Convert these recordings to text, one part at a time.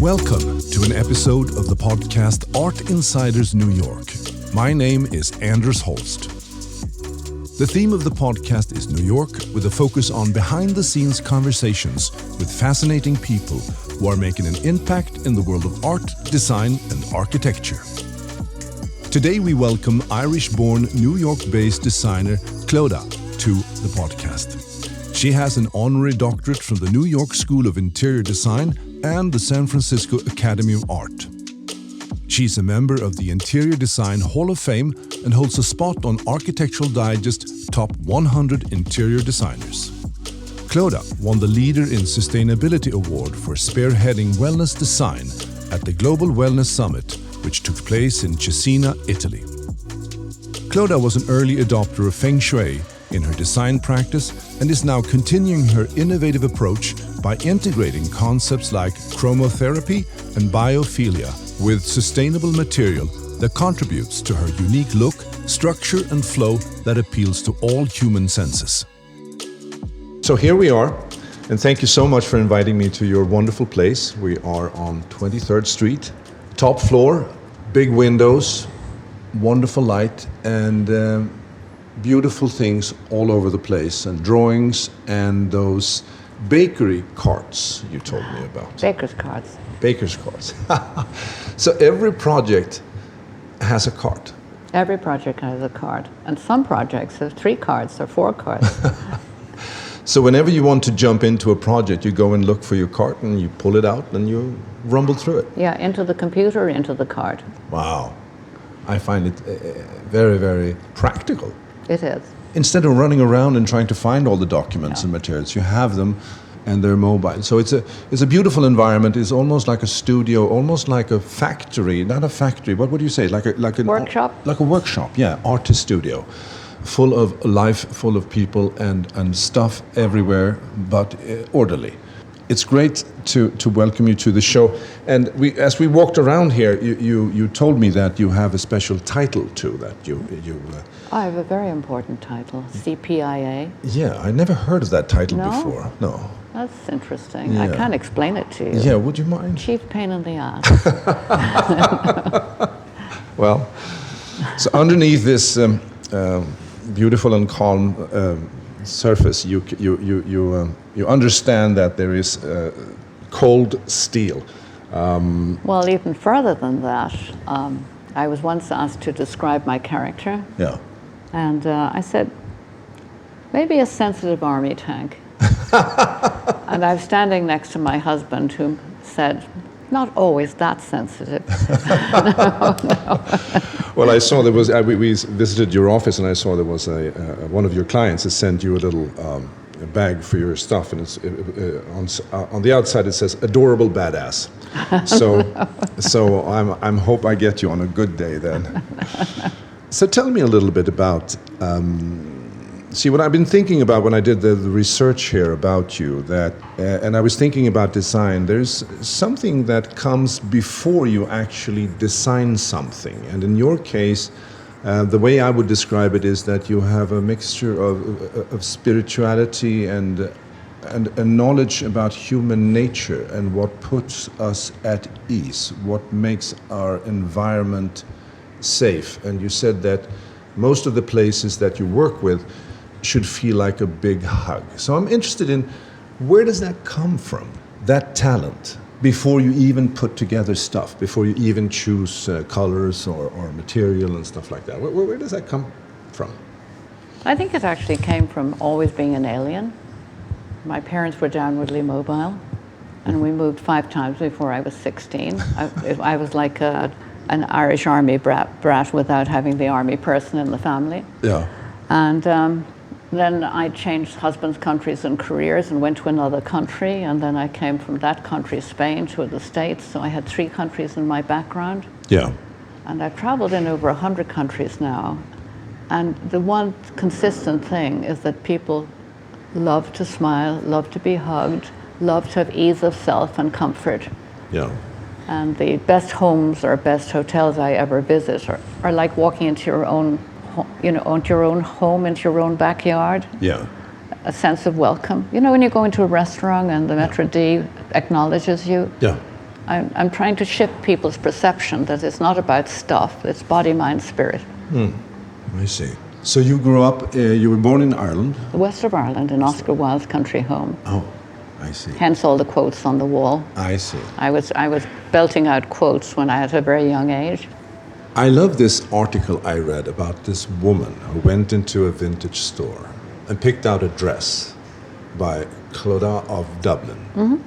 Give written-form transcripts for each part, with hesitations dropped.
Welcome to an episode of the podcast Art Insiders New York. My name is Anders Holst. The theme of the podcast is New York, with a focus on behind-the-scenes conversations with fascinating people who are making an impact in the world of art, design, and architecture. Today we welcome Irish-born, New York-based designer Clodagh to the podcast. She has an honorary doctorate from the New York School of Interior Design and the San Francisco Academy of Art. She's a member of the Interior Design Hall of Fame and holds a spot on Architectural Digest's Top 100 Interior Designers. Clodagh won the Leader in Sustainability Award for spearheading wellness design at the Global Wellness Summit, which took place in Cesena, Italy. Clodagh was an early adopter of Feng Shui in her design practice and is now continuing her innovative approach by integrating concepts like chromotherapy and biophilia with sustainable material that contributes to her unique look, structure, and flow that appeals to all human senses. So here we are, and thank you so much for inviting me to your wonderful place. We are on 23rd Street, top floor, big windows, wonderful light, and beautiful things all over the place, and drawings and those bakery carts you told me about. Baker's carts. Baker's carts. So every project has a cart. Every project has a cart. And some projects have 3 carts or 4 carts. So whenever you want to jump into a project, you go and look for your cart and you pull it out and you rumble through it. Yeah, into the computer, into the cart. Wow. I find it very, very practical. It is. Instead of running around and trying to find all the documents and materials, you have them and they're mobile. So it's a beautiful environment. It's almost like a studio, almost like a factory. Not a factory, what would you say? Like a workshop? Like a workshop, yeah, artist studio. Full of life, full of people and stuff everywhere, but orderly. It's great to welcome you to the show. And as we walked around here, you told me that you have a special title too, that you I have a very important title, CPIA. Yeah, I never heard of that title before. No. That's interesting. Yeah. I can't explain it to you. Yeah, would you mind? Chief pain in the ass. Well, so underneath this beautiful and calm surface, you understand that there is cold steel. Well, even further than that, I was once asked to describe my character. Yeah. And I said, maybe a sensitive army tank. And I'm standing next to my husband, who said, not always that sensitive. No. Well, I saw there was, we visited your office and I saw there was one of your clients has sent you a little bag for your stuff, and it's on the outside it says adorable badass. So I'm hope I get you on a good day then. So tell me a little bit about see, what I've been thinking about when I did the research here about you, that and I was thinking about design, there's something that comes before you actually design something. And in your case, the way I would describe it is that you have a mixture of spirituality and knowledge about human nature and what puts us at ease, what makes our environment safe. And you said that most of the places that you work with should feel like a big hug. So I'm interested in, where does that come from, that talent, before you even put together stuff, before you even choose colors or material and stuff like that? Where does that come from? I think it actually came from always being an alien. My parents were downwardly mobile, and we moved 5 times before I was 16. I was like an Irish army brat without having the army person in the family. Yeah. And then I changed husbands, countries, and careers and went to another country. And then I came from that country, Spain, to the States. So I had 3 countries in my background. Yeah. And I've traveled in over 100 countries now. And the one consistent thing is that people love to smile, love to be hugged, love to have ease of self and comfort. Yeah. And the best homes or best hotels I ever visit are like walking into your own into your own home, into your own backyard. Yeah. A sense of welcome. You know, when you go into a restaurant and the maître d' acknowledges you. Yeah. I'm trying to shift people's perception that it's not about stuff, it's body, mind, spirit. I see. So you grew up, you were born in Ireland? The west of Ireland, in Oscar Wilde's country home. Oh, I see. Hence all the quotes on the wall. I see. I was belting out quotes when I had a very young age. I love this article I read about this woman who went into a vintage store and picked out a dress by Clodagh of Dublin. Mm-hmm.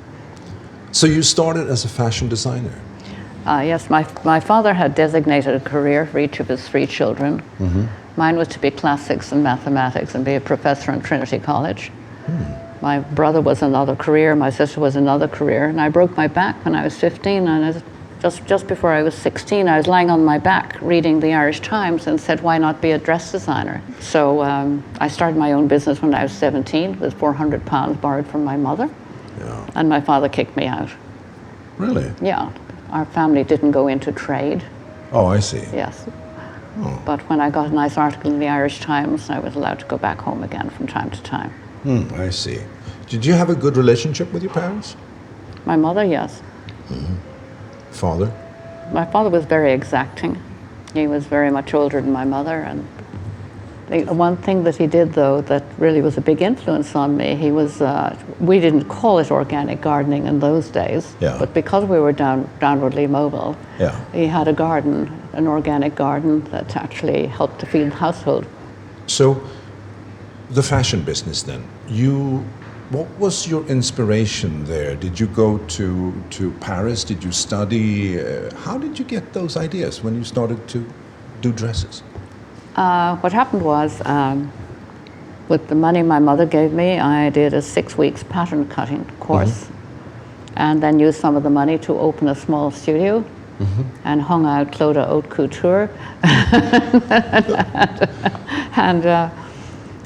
So you started as a fashion designer? Yes, my father had designated a career for each of his 3 children. Mm-hmm. Mine was to be classics and mathematics and be a professor in Trinity College. My brother was another career, my sister was another career, and I broke my back when I was 15, and just before I was 16, I was lying on my back reading the Irish Times and said, why not be a dress designer? So I started my own business when I was 17 with £400 borrowed from my mother. Yeah. And my father kicked me out. Really? Yeah. Our family didn't go into trade. Oh, I see. Yes. Oh. But when I got a nice article in the Irish Times, I was allowed to go back home again from time to time. I see. Did you have a good relationship with your parents? My mother, yes. Father? My father was very exacting. He was very much older than my mother, and the one thing that he did, though, that really was a big influence on me, he was, we didn't call it organic gardening in those days, Yeah. but because we were downwardly mobile, Yeah. he had a garden, an organic garden that actually helped to feed the household. So, the fashion business then, what was your inspiration there? Did you go to Paris? Did you study? How did you get those ideas when you started to do dresses? What happened was, with the money my mother gave me, I did a 6 weeks pattern cutting course, and then used some of the money to open a small studio, and hung out Clodagh Haute Couture,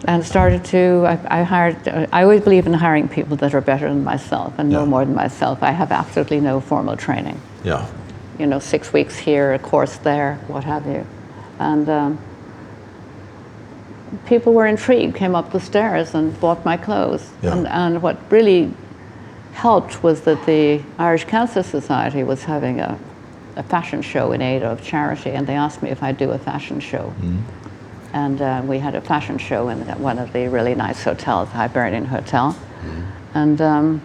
and started to, I always believe in hiring people that are better than myself and know more than myself. I have absolutely no formal training. Yeah. 6 weeks here, a course there, what have you. And people were intrigued, came up the stairs and bought my clothes. Yeah. And what really helped was that the Irish Cancer Society was having a fashion show in aid of charity, and they asked me if I'd do a fashion show. And we had a fashion show in one of the really nice hotels, the Hibernian Hotel. And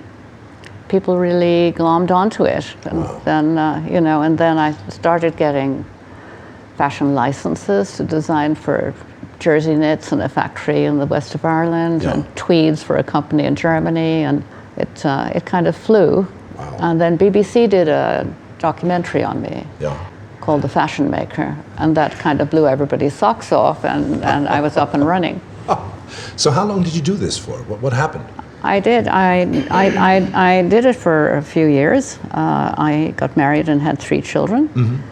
people really glommed onto it. And then, and then I started getting fashion licenses to design for jersey knits in a factory in the west of Ireland, and tweeds for a company in Germany, and it kind of flew. Wow. And then BBC did a documentary on me. Yeah. Called The Fashion Maker, and that kind of blew everybody's socks off, and I was up and running. So how long did you do this for? What happened? I did. I did it for a few years. I got married and had 3 children.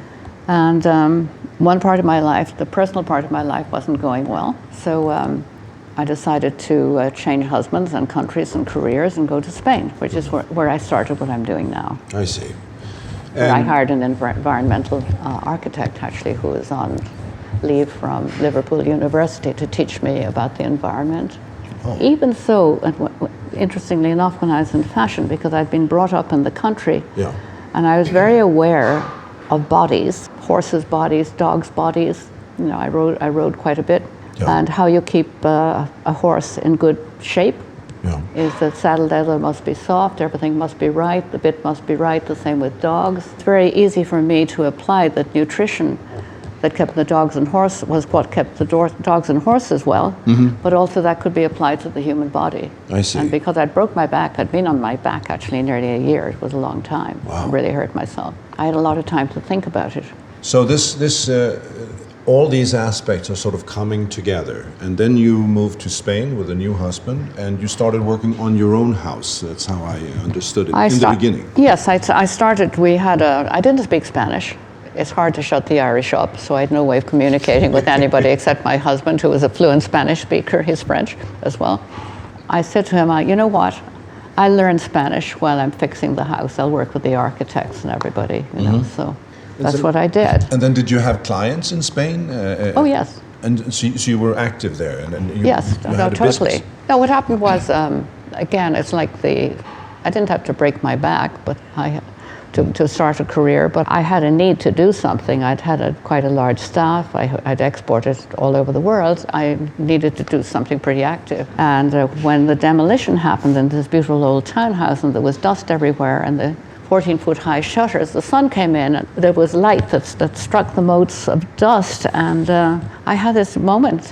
And one part of my life, the personal part of my life, wasn't going well. So I decided to change husbands and countries and careers and go to Spain, which is where I started what I'm doing now. I see. I hired an environmental architect, actually, who was on leave from Liverpool University to teach me about the environment. Even so, interestingly enough, when I was in fashion, because I'd been brought up in the country, and I was very aware of bodies, horses' bodies, dogs' bodies. I rode quite a bit, and how you keep a horse in good shape. Is that saddle leather must be soft, everything must be right, the bit must be right, the same with dogs. It's very easy for me to apply that nutrition that kept the dogs and horse was what kept the dogs and horses well, but also that could be applied to the human body. I see. And because I broke my back, I'd been on my back actually nearly a year, it was a long time. Wow. I really hurt myself. I had a lot of time to think about it. So all these aspects are sort of coming together, and then you moved to Spain with a new husband, and you started working on your own house. That's how I understood it in the beginning. Yes, I started. I didn't speak Spanish. It's hard to shut the Irish up, so I had no way of communicating with anybody except my husband, who was a fluent Spanish speaker. He's French as well. I said to him, you know what? I learned Spanish while I'm fixing the house. I'll work with the architects and everybody, so. That's what I did. And then did you have clients in Spain? Oh, yes. And so you were active there? And you, yes, you had totally. No, what happened was, again, it's like I didn't have to break my back, but to start a career, but I had a need to do something. I'd had quite a large staff. I'd exported all over the world. I needed to do something pretty active. And when the demolition happened in this beautiful old townhouse and there was dust everywhere and the 14-foot high shutters, the sun came in and there was light that struck the motes of dust, and I had this moment,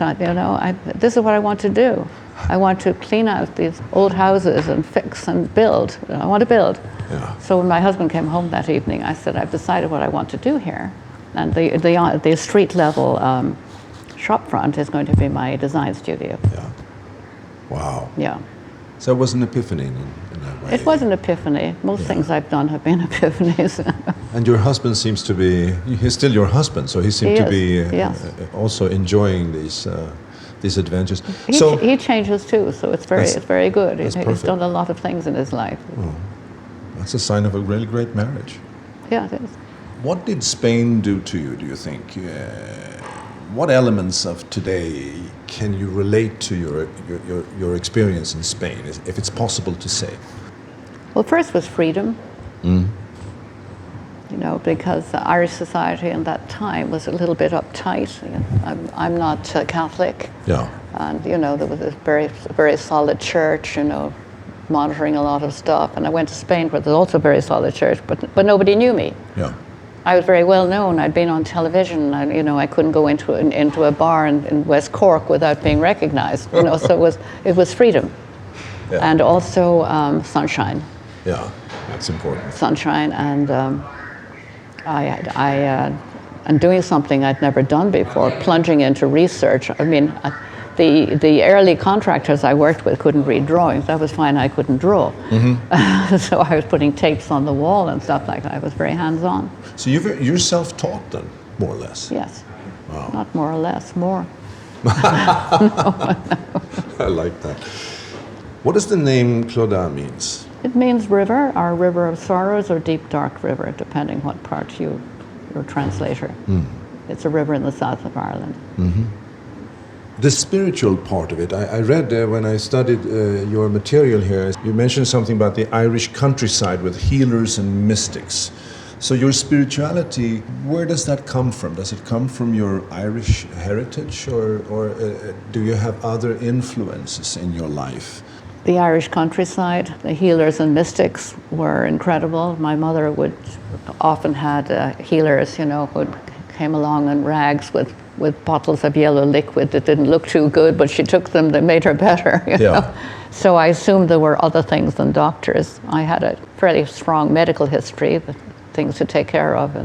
this is what I want to do. I want to clean out these old houses and fix and build. I want to build. Yeah. So when my husband came home that evening, I said, I've decided what I want to do here. And the street level shop front is going to be my design studio. Yeah. Wow. Yeah. So it was an epiphany in that way. It was an epiphany. Most things I've done have been epiphanies. And your husband seems to be, he's still your husband, so he seems to be also enjoying these adventures. He changes too, so it's very good. He's done a lot of things in his life. Oh, that's a sign of a really great marriage. Yeah, it is. What did Spain do to you, do you think? What elements of today can you relate to your experience in Spain, if it's possible to say? Well, first was freedom. Because the Irish society in that time was a little bit uptight. I'm not Catholic. Yeah. And, there was this very solid church, monitoring a lot of stuff. And I went to Spain where there's also a very solid church, but nobody knew me. Yeah. I was very well known. I'd been on television. I couldn't go into a bar in West Cork without being recognized. So it was freedom, and also sunshine. Yeah, that's important. Sunshine, and and doing something I'd never done before, plunging into research. I mean, the early contractors I worked with couldn't read drawings. That was fine. I couldn't draw, so I was putting tapes on the wall and stuff like that. I was very hands-on. So you're self-taught then, more or less? Yes. Wow. Not more or less, more. I like that. What does the name Clodagh means? It means river, or river of sorrows, or deep dark river, depending what part your translator. It's a river in the south of Ireland. The spiritual part of it, I read when I studied your material here, you mentioned something about the Irish countryside with healers and mystics. So your spirituality, where does that come from? Does it come from your Irish heritage, or do you have other influences in your life? The Irish countryside, the healers and mystics were incredible. My mother would often had healers, who came along in rags with bottles of yellow liquid that didn't look too good, but she took them, they made her better. You know? So I assumed there were other things than doctors. I had a fairly strong medical history, things to take care of,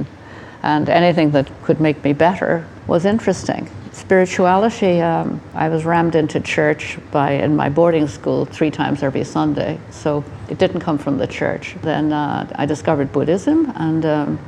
and anything that could make me better was interesting. Spirituality, I was rammed into church in my boarding school 3 times every Sunday, so it didn't come from the church. Then I discovered Buddhism, and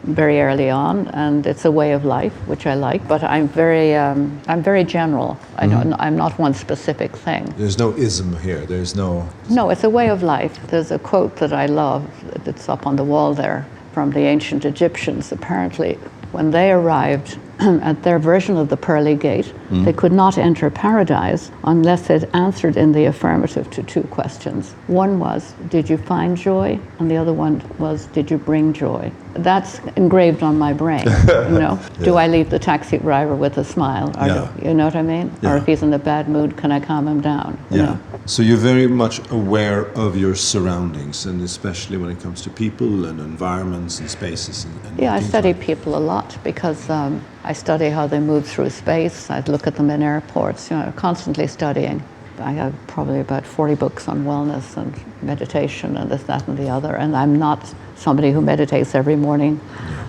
very early on, and it's a way of life which I like. But I'm very general. I'm not one specific thing. There's no ism here. There's no. No, it's a way of life. There's a quote that I love. It's up on the wall there from the ancient Egyptians. Apparently, when they arrived at their version of the pearly gate, they could not enter paradise unless it answered in the affirmative to 2 questions. One was, did you find joy? And the other one was, did you bring joy? That's engraved on my brain, Do I leave the taxi driver with a smile? Or you know what I mean? Yeah. Or if he's in a bad mood, can I calm him down? You know? So you're very much aware of your surroundings, and especially when it comes to people and environments and spaces. And I study people a lot because I study how they move through space. I look at them in airports, constantly studying. I have probably about 40 books on wellness and meditation and this, that, and the other. And I'm not somebody who meditates every morning.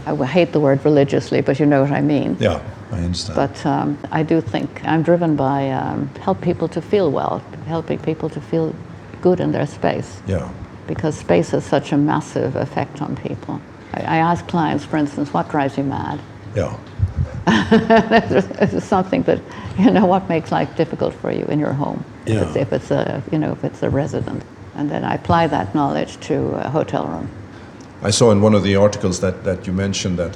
I hate the word religiously, but you know what I mean. Yeah, I understand. But I do think I'm driven by help people to feel well, helping people to feel good in their space. Yeah. Because space has such a massive effect on people. I ask clients, for instance, what drives you mad? Yeah. It's something that, what makes life difficult for you in your home, if it's a resident. And then I apply that knowledge to a hotel room. I saw in one of the articles that you mentioned that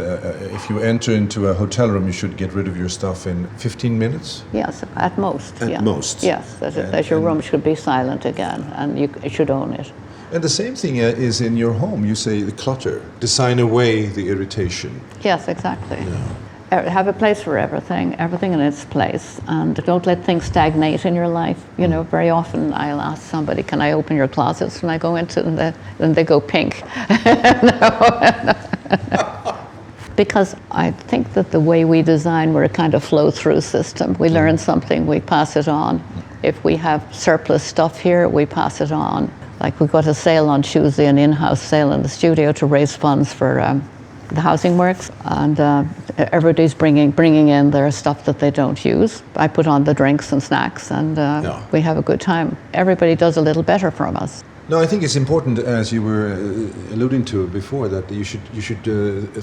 if you enter into a hotel room, you should get rid of your stuff in 15 minutes? Yes, at most. At most? Yes, that your room should be silent again, and you should own it. And the same thing is in your home. You say the clutter, design away the irritation. Yes, exactly. Have a place for everything in its place, and don't let things stagnate in your life. You know, very often I'll ask somebody, "Can I open your closets?" when I go into them, and they go pink. Because I think that the way we design, we're a kind of flow-through system. We learn something, we pass it on. If we have surplus stuff here, we pass it on. Like we got a sale on Tuesday, an in-house sale in the studio to raise funds for the housing works, and everybody's bringing in their stuff that they don't use. I put on the drinks and snacks, and we have a good time. Everybody does a little better from us. No, I think it's important, as you were alluding to before, that you should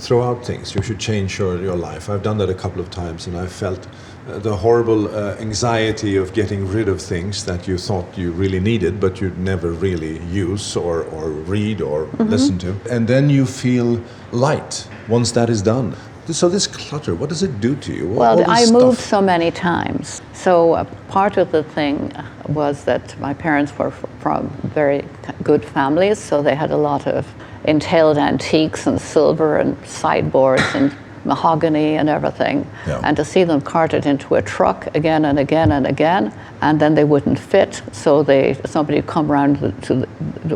throw out things. You should change your life. I've done that a couple of times, and I've felt the horrible anxiety of getting rid of things that you thought you really needed, but you'd never really use or read or listen to. And then you feel light once that is done. So this clutter, what does it do to you? Well, I moved so many times. So part of the thing was that my parents were from very good families, so they had a lot of entailed antiques and silver and sideboards and mahogany and everything. And to see them carted into a truck again and again and again, and then they wouldn't fit, so somebody would come around to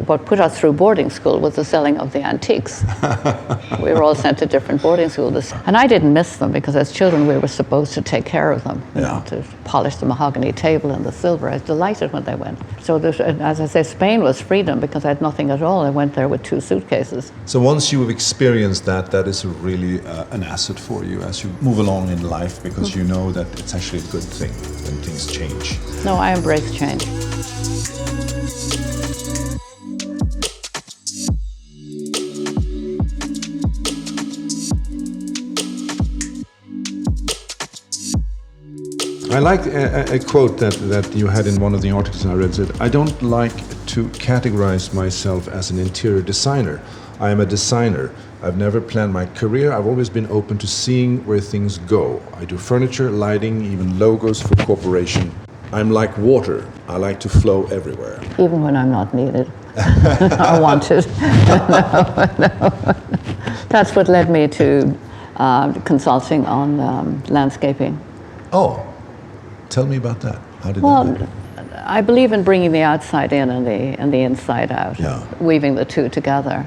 what put us through boarding school was the selling of the antiques. We were all sent to different boarding schools, and I didn't miss them because as children we were supposed to take care of them, you know, to polish the mahogany table and the silver. I was delighted when they went. So as I say, Spain was freedom because I had nothing at all. I went there with 2 suitcases. So once you've experienced that is really an asset for you as you move along in life, because you know that it's actually a good thing when things change. No, I embrace change. I like a quote that you had in one of the articles I read. Said, "I don't like to categorize myself as an interior designer. I am a designer. I've never planned my career. I've always been open to seeing where things go. I do furniture, lighting, even logos for corporation. I'm like water. I like to flow everywhere." Even when I'm not needed or wanted. No. That's what led me to consulting on landscaping. Oh, tell me about that. How did that happen? I believe in bringing the outside in and the inside out, weaving the two together.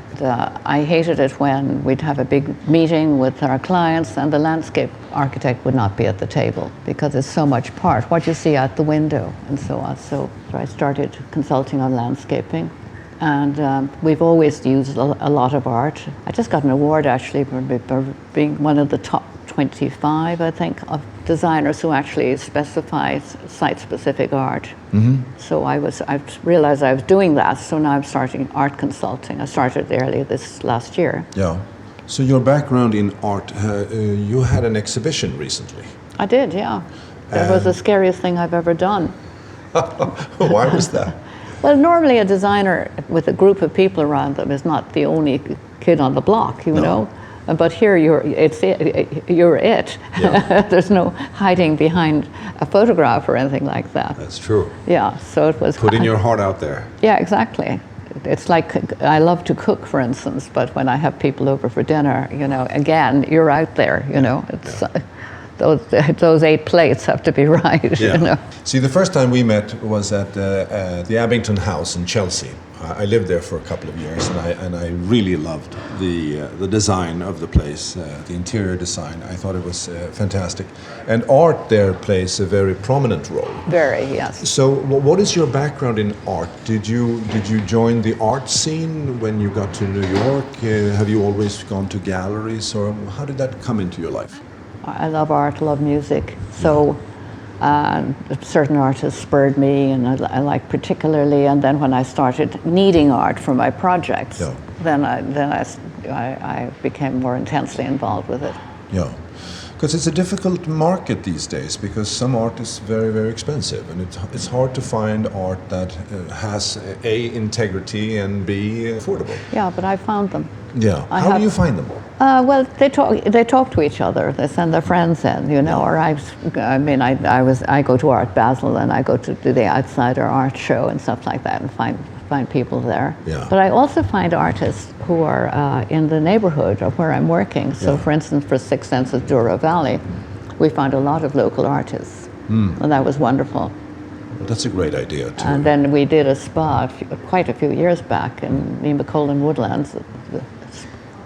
I hated it when we'd have a big meeting with our clients and the landscape architect would not be at the table because it's so much part, what you see out the window and so on. So I started consulting on landscaping, and we've always used a lot of art. I just got an award actually for being one of the top 25, I think, of designers who actually specify site-specific art. So I realized I was doing that, so now I'm starting art consulting. I started earlier this last year. Yeah. So your background in art, you had an exhibition recently. I did, yeah. That was the scariest thing I've ever done. Why was that? Well, normally a designer with a group of people around them is not the only kid on the block, you know. But here you're it. Yeah. There's no hiding behind a photograph or anything like that. That's true. Yeah, so it was... Putting your heart out there. Yeah, exactly. It's like, I love to cook, for instance, but when I have people over for dinner, you know, again, you're out there, you know. It's, those 8 plates have to be right, you know. See, the first time we met was at the Abington House in Chelsea. I lived there for a couple of years, and I really loved the design of the place, the interior design. I thought it was fantastic, and art there plays a very prominent role. Very, yes. So, what is your background in art? Did you join the art scene when you got to New York? Have you always gone to galleries, or how did that come into your life? I love art, love music, so. Certain artists spurred me, and I like particularly. And then when I started needing art for my projects, then I became more intensely involved with it. Yeah, because it's a difficult market these days because some art is very, very expensive, and it's hard to find art that has A, integrity, and B, affordable. Yeah, but I found them. Yeah. How do you find them? Well, they talk to each other. They send their friends in, you know. Or I go to Art Basel and I go to do the Outsider art show and stuff like that and find people there. Yeah. But I also find artists who are in the neighborhood of where I'm working. So, for instance, for Six Senses Douro Valley, we found a lot of local artists, and that was wonderful. That's a great idea too. And then we did a spa quite a few years back in the Nemacolin Woodlands,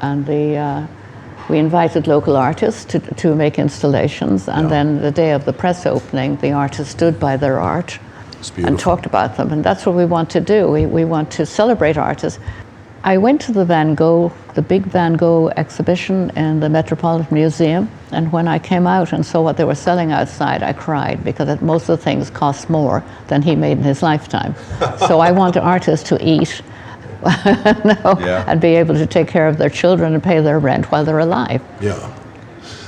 and we invited local artists to make installations, and then the day of the press opening, the artists stood by their art and talked about them, and that's what we want to do. We want to celebrate artists. I went to the big Van Gogh exhibition in the Metropolitan Museum, and when I came out and saw what they were selling outside, I cried, because most of the things cost more than he made in his lifetime. So I want artists to eat and be able to take care of their children and pay their rent while they're alive. Yeah.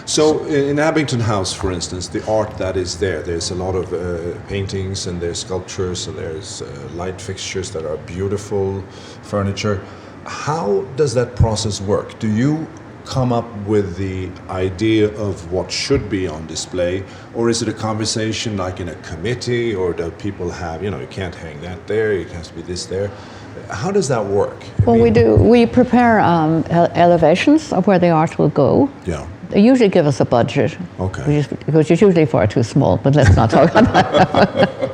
So in Abington House, for instance, the art that is there's a lot of paintings and there's sculptures and there's light fixtures that are beautiful, furniture. How does that process work? Do you come up with the idea of what should be on display, or is it a conversation like in a committee, or do people have, you can't hang that there, it has to be this there? How does that work? Well, we do. We prepare elevations of where the art will go. Yeah. They usually give us a budget, which is usually far too small, but let's not talk about that.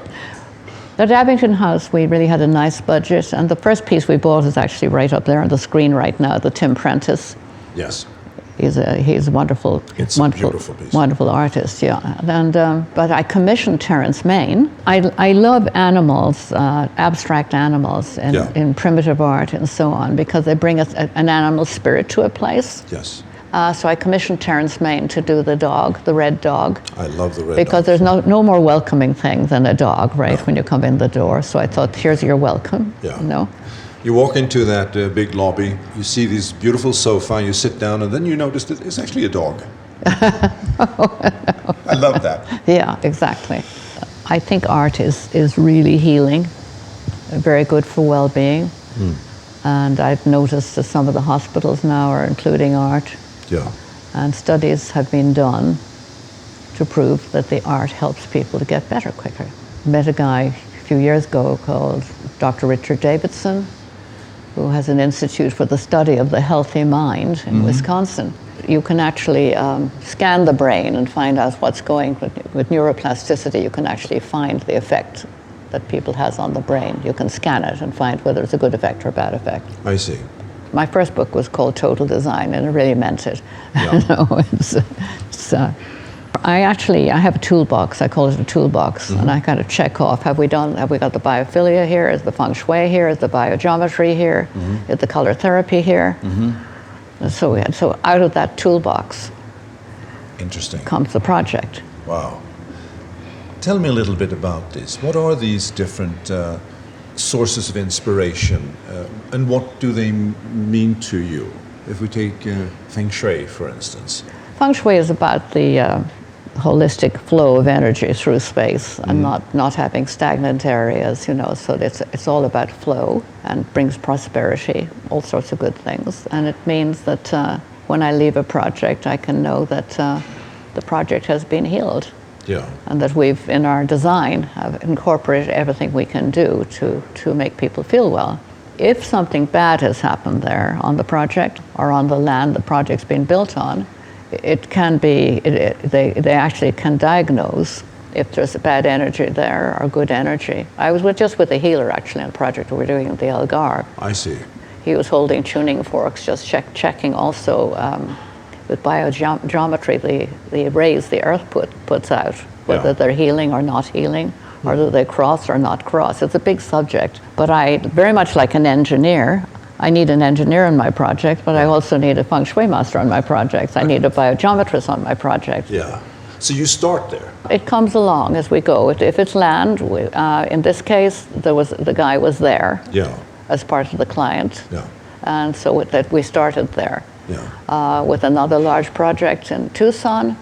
At Abington House, we really had a nice budget, and the first piece we bought is actually right up there on the screen right now, the Tim Prentice. Yes. He's a wonderful, wonderful artist, And but I commissioned Terence Main. I love animals, abstract animals, in primitive art and so on, because they bring us an animal spirit to a place. Yes. So I commissioned Terence Main to do the dog, the red dog. I love the red dog. Because there's no more welcoming thing than a dog, right, when you come in the door. So I thought, here's your welcome. Yeah. You walk into that big lobby, you see this beautiful sofa, you sit down, and then you notice that it's actually a dog. I love that. Yeah, exactly. I think art is really healing, very good for well-being. And I've noticed that some of the hospitals now are including art. Yeah. And studies have been done to prove that the art helps people to get better quicker. Met a guy a few years ago called Dr. Richard Davidson, who has an institute for the study of the healthy mind in Wisconsin. You can actually scan the brain and find out what's going with neuroplasticity. You can actually find the effect that people has on the brain. You can scan it and find whether it's a good effect or a bad effect. I see. My first book was called Total Design, and it really meant it. Yeah. I have a toolbox. I call it a toolbox, and I kind of check off. Have we got the biophilia here? Is the Feng Shui here? Is the biogeometry here? Is the color therapy here? So out of that toolbox, interesting, comes the project. Wow. Tell me a little bit about this. What are these different sources of inspiration, and what do they mean to you? If we take Feng Shui, for instance. Feng Shui is about the holistic flow of energy through space and not having stagnant areas, so it's all about flow and brings prosperity, all sorts of good things. And it means that when I leave a project, I can know that the project has been healed. Yeah. And that we've, in our design, have incorporated everything we can do to make people feel well. If something bad has happened there on the project or on the land the project's been built on, it can be, they actually can diagnose if there's bad energy there or good energy. I was just with a healer actually on a project we were doing at the Algar. I see. He was holding tuning forks, just checking also with biogeometry, the rays the earth puts out, whether they're healing or not healing, or whether they cross or not cross. It's a big subject. But I, very much like an engineer, I need an engineer on my project, but I also need a Feng Shui master on my projects. I need a biogeometrist on my project. Yeah. So you start there. It comes along as we go. If it's land, in this case, the guy was there as part of the client. Yeah. And so we started there. Yeah. With another large project in Tucson,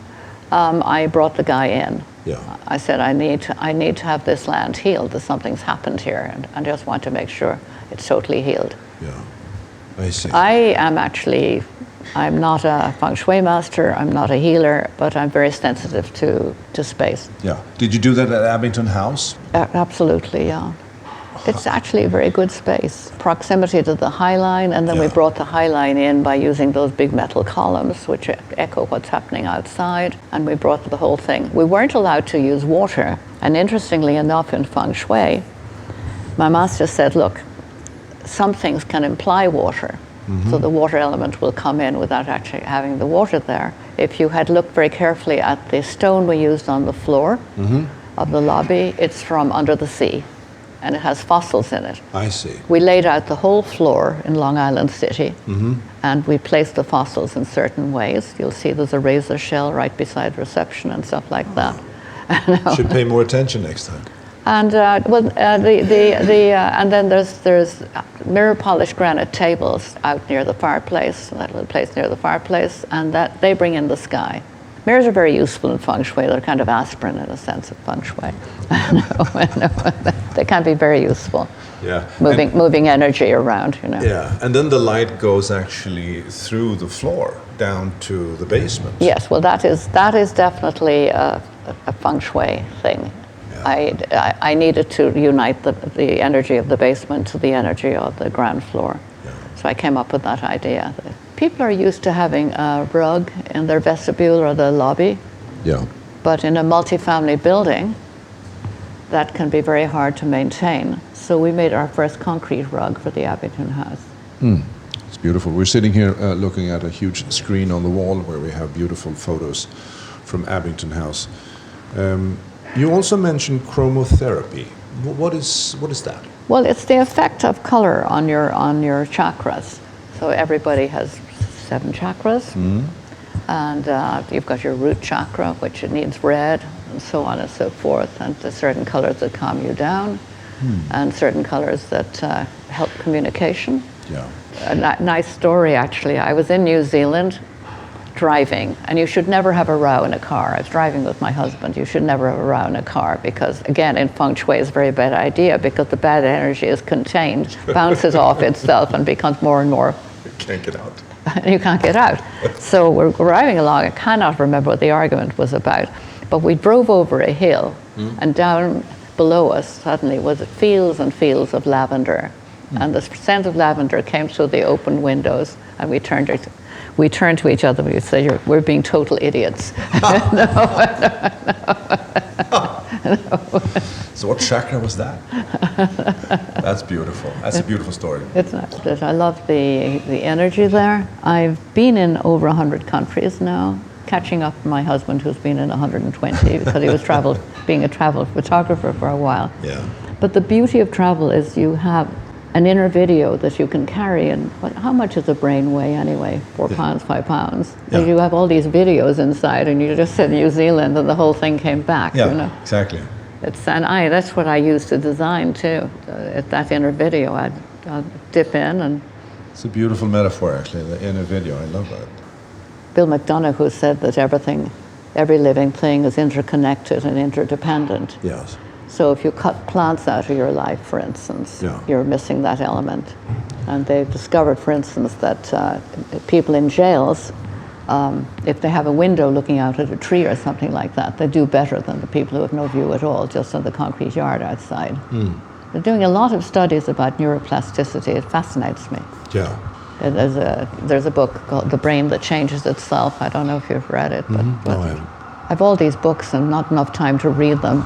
I brought the guy in. Yeah. I said, I need to have this land healed. Something's happened here, and I just want to make sure it's totally healed. Yeah, I see. I am actually I'm not a Feng Shui master, I'm not a healer, but I'm very sensitive to space. Yeah. Did you do that at Abington House? Absolutely, yeah. It's actually a very good space. Proximity to the High Line, and then we brought the High Line in by using those big metal columns which echo what's happening outside, and we brought the whole thing. We weren't allowed to use water, and interestingly enough in Feng Shui, my master said, look, some things can imply water, so the water element will come in without actually having the water there. If you had looked very carefully at the stone we used on the floor of the lobby, it's from under the sea, and it has fossils in it. I see. We laid out the whole floor in Long Island City, and we placed the fossils in certain ways. You'll see there's a razor shell right beside reception and stuff like that. Should pay more attention next time. And and then there's mirror polished granite tables out near the fireplace, that little place near the fireplace, and that they bring in the sky. Mirrors are very useful in Feng Shui. They're kind of aspirin in a sense of Feng Shui. They can be very useful. Yeah. Moving energy around, you know. Yeah, and then the light goes actually through the floor down to the basement. Yes, well, that is definitely a Feng Shui thing. I needed to unite the energy of the basement to the energy of the ground floor. Yeah. So I came up with that idea. People are used to having a rug in their vestibule or the lobby. Yeah. But in a multifamily building, that can be very hard to maintain. So we made our first concrete rug for the Abington House. It's beautiful. We're sitting here looking at a huge screen on the wall where we have beautiful photos from Abington House. You also mentioned chromotherapy. What is that? Well, it's the effect of color on your chakras. So everybody has 7 chakras, and you've got your root chakra, which it needs red, and so on and so forth. And there's certain colors that calm you down, and certain colors that help communication. Yeah. A nice story, actually. I was in New Zealand driving, and you should never have a row in a car. I was driving with my husband. You should never have a row in a car because, again, in Feng Shui, it's a very bad idea because the bad energy is contained, bounces off itself, and becomes more and more. You can't get out. You can't get out. So we're driving along. I cannot remember what the argument was about, but we drove over a hill, and down below us suddenly was fields and fields of lavender, and the scent of lavender came through the open windows, and we turned to each other and we said, we're being total idiots. So what chakra was that? That's beautiful. That's a beautiful story. It's not. I love the energy there. I've been in over 100 countries now, catching up with my husband who's been in 120 because he was being a travel photographer for a while. Yeah. But the beauty of travel is you have an inner video that you can carry, and how much does a brain weigh anyway? 4 pounds, 5 pounds. Yeah. You have all these videos inside, and you just said New Zealand, and the whole thing came back. Yeah, you know? exactly. That's what I use to design too. That inner video, I'd dip in and. It's a beautiful metaphor, actually. The inner video. I love that. Bill McDonough, who said that every living thing is interconnected and interdependent. Yes. So if you cut plants out of your life, for instance, you're missing that element. And they've discovered, for instance, that people in jails, if they have a window looking out at a tree or something like that, they do better than the people who have no view at all, just on the concrete yard outside. They're doing a lot of studies about neuroplasticity. It fascinates me. Yeah. There's a book called The Brain That Changes Itself. I don't know if you've read it, but No, I haven't. I've all these books and not enough time to read them.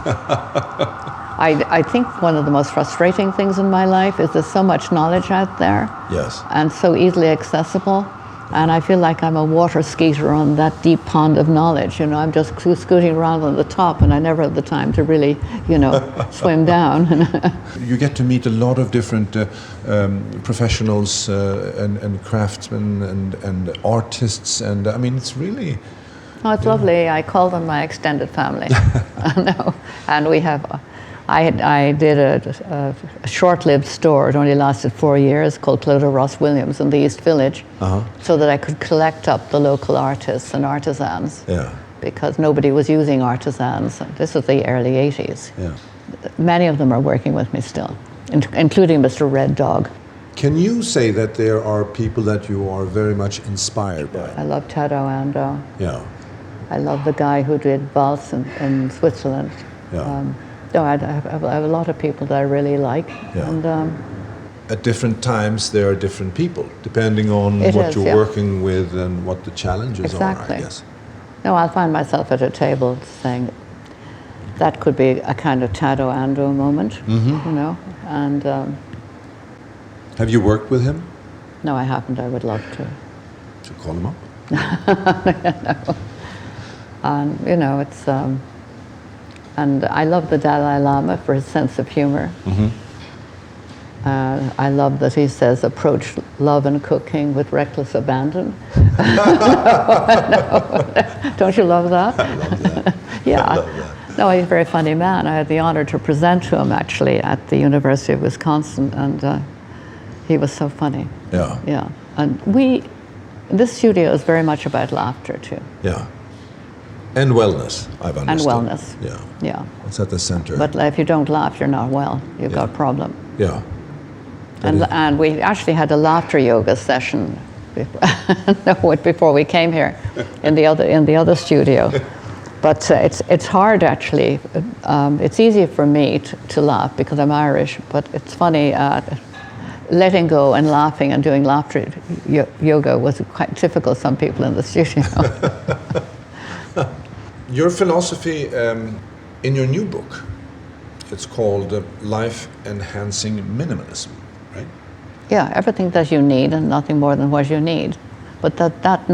I think one of the most frustrating things in my life is there's so much knowledge out there. Yes. And so easily accessible. And I feel like I'm a water skeeter on that deep pond of knowledge. You know, I'm just scooting around on the top, and I never have the time to really, swim down. You get to meet a lot of different professionals and craftsmen and artists, and I mean, it's really. Oh, it's lovely. I call them my extended family. No. And we have, I did a short-lived store. It only lasted 4 years, called Clodagh Ross Williams in the East Village, so that I could collect up the local artists and artisans. Yeah. Because nobody was using artisans. This was the early 80s. Yeah. Many of them are working with me still, including Mr. Red Dog. Can you say that there are people that you are very much inspired by? I love Tado Ando. Yeah. I love the guy who did Valse in Switzerland. Yeah. No, I have a lot of people that I really like. Yeah. And At different times, there are different people, depending on what you're working with and what the challenges are, I guess. No, I'll find myself at a table saying that could be a kind of Tado Ando moment, you know. And have you worked with him? no, I haven't. I would love to. To call him up? No. And you know, it's and I love the Dalai Lama for his sense of humor. I love that he says, approach love and cooking with reckless abandon. No. Don't you love that? I love that. Yeah. I love that. No, he's a very funny man. I had the honor to present to him actually at the University of Wisconsin, and he was so funny. Yeah. Yeah. And this studio is very much about laughter too. Yeah. And wellness, I've understood. And wellness. Yeah. Yeah. It's at the center. But if you don't laugh, you're not well. You've got a problem. Yeah. And we actually had a laughter yoga session before we came here in the other studio. But it's hard actually. It's easy for me to laugh because I'm Irish. But it's funny. Letting go and laughing and doing laughter yoga was quite difficult. Some people in the studio. Your philosophy in your new book, it's called Life Enhancing Minimalism, right? Yeah, everything that you need and nothing more than what you need. But that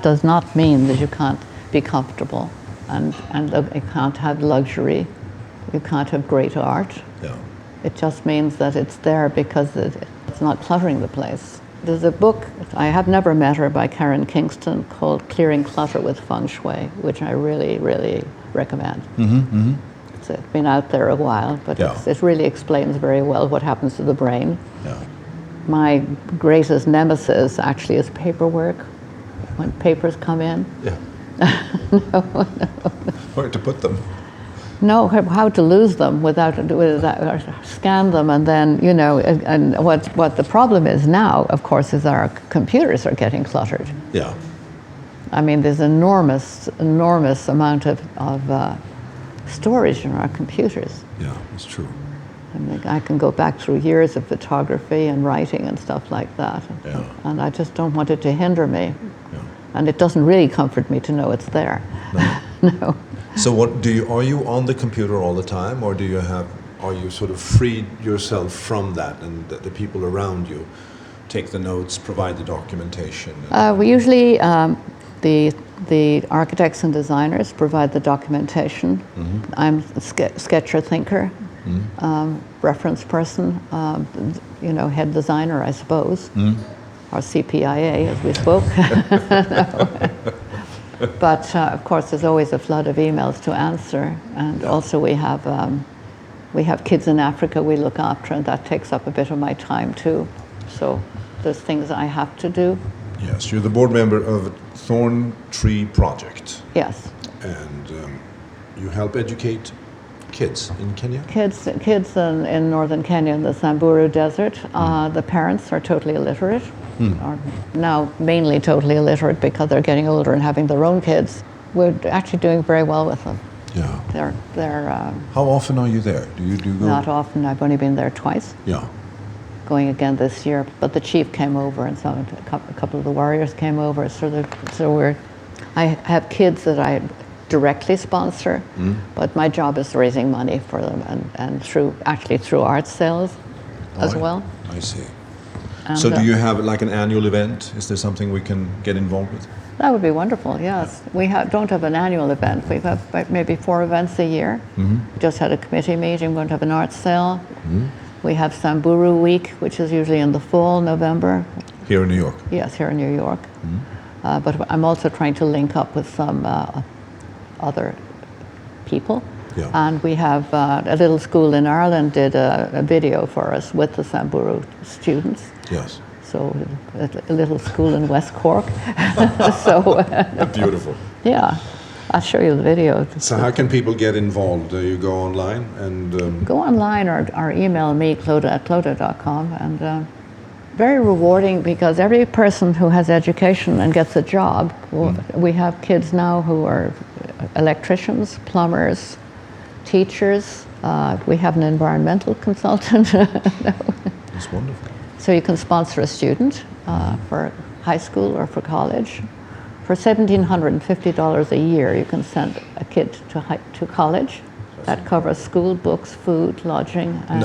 does not mean that you can't be comfortable and you can't have luxury, you can't have great art. Yeah. It just means that it's there because it's not cluttering the place. There's a book, I have never met her, by Karen Kingston called Clearing Clutter with Feng Shui, which I really, really recommend. It's been out there a while, but it really explains very well what happens to the brain. Yeah. My greatest nemesis actually is paperwork, when papers come in. Yeah. Where to put them? No, how to lose them without or scan them, and then you know. And what the problem is now, of course, is our computers are getting cluttered. Yeah. I mean, there's enormous amount of storage in our computers. Yeah, it's true. I mean, I can go back through years of photography and writing and stuff like that, Yeah. and I just don't want it to hinder me. Yeah. And it doesn't really comfort me to know it's there. No. No. So are you on the computer all the time, or are you sort of freed yourself from that, and the people around you take the notes, provide the documentation? We usually, the architects and designers provide the documentation. I'm a sketcher thinker, reference person, you know, head designer, I suppose, or CPIA, as we spoke. But of course, there's always a flood of emails to answer, and also we have kids in Africa we look after, and that takes up a bit of my time too. So there's things I have to do. Yes, you're the board member of Thorn Tree Project. Yes. And you help educate kids in Kenya? Kids in northern Kenya, in the Samburu Desert. The parents are totally illiterate, are now mainly totally illiterate because they're getting older and having their own kids. We're actually doing very well with them. Yeah. They're How often are you there? Do you go? Not often. I've only been there twice. Yeah. Going again this year, but the chief came over, and a couple of the warriors came over. I have kids that I directly sponsor, but my job is raising money for them, and through art sales as well. I see. And, so do you have like an annual event? Is there something we can get involved with? That would be wonderful, yes. We don't have an annual event. We have maybe 4 events a year. We just had a committee meeting. We're going to have an art sale. We have Samburu Week, which is usually in the fall, November. Here in New York? Yes, here in New York. But I'm also trying to link up with some other people. Yeah. And we have a little school in Ireland did a video for us with the Samburu students. Yes. So a little school in West Cork. So beautiful. Yeah. I'll show you the video. So how can people get involved? You go online and... Go online or email me, Clodagh@clodagh.com, and very rewarding because every person who has education and gets a job, we have kids now who are electricians, plumbers, teachers. We have an environmental consultant. That's wonderful. So you can sponsor a student for high school or for college. For $1,750 a year, you can send a kid to college. That covers school, books, food, lodging, and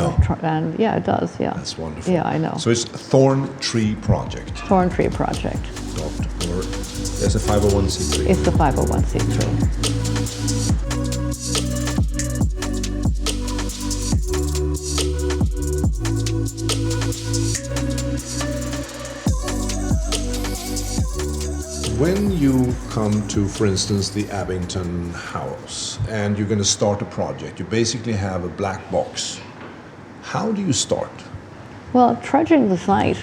yeah, it does. Yeah. That's wonderful. Yeah, I know. So it's Thorn Tree Project. Thorn Tree Project. Or it's a 501c3. It's a 501c3. When you come to, for instance, the Abington house and you're going to start a project, you basically have a black box. How do you start? Well, trudging the site,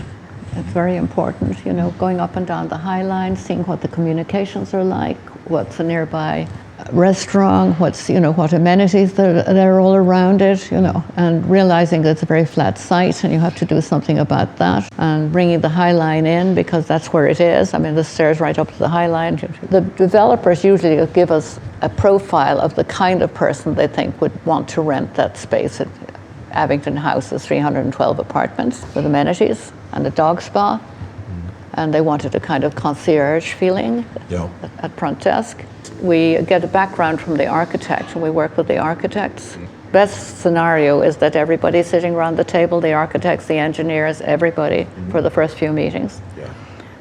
it's very important, you know, going up and down the High Line, seeing what the communications are like, what's a nearby restaurant, what's, you know, what amenities there are all around it, you know, and realizing that it's a very flat site and you have to do something about that, and bringing the High Line in because that's where it is. I mean, the stairs right up to the High Line. The developers usually give us a profile of the kind of person they think would want to rent that space. Abington House is 312 apartments with amenities and a dog spa, and they wanted a kind of concierge feeling at front desk. We get a background from the architect, and we work with the architects. Best scenario is that everybody's sitting around the table, the architects, the engineers, everybody, for the first few meetings. Yeah.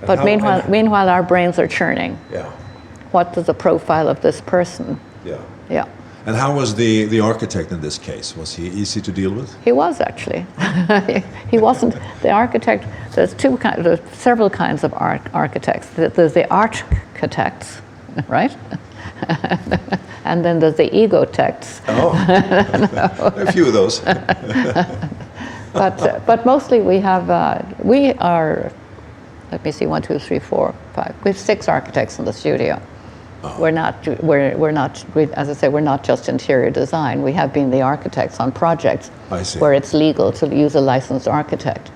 But meanwhile, our brains are churning. Yeah. What is the profile of this person? Yeah. Yeah. And how was the architect in this case? Was he easy to deal with? He was actually. He wasn't. The architect, there's several kinds of architects. There's the architects, right? And then there's the egotects. Oh, a few of those. But mostly we are, let me see, 1, 2, 3, 4, 5. We have 6 architects in the studio. Oh. We're not, as I say, we're not just interior design. We have been the architects on projects where it's legal to use a licensed architect.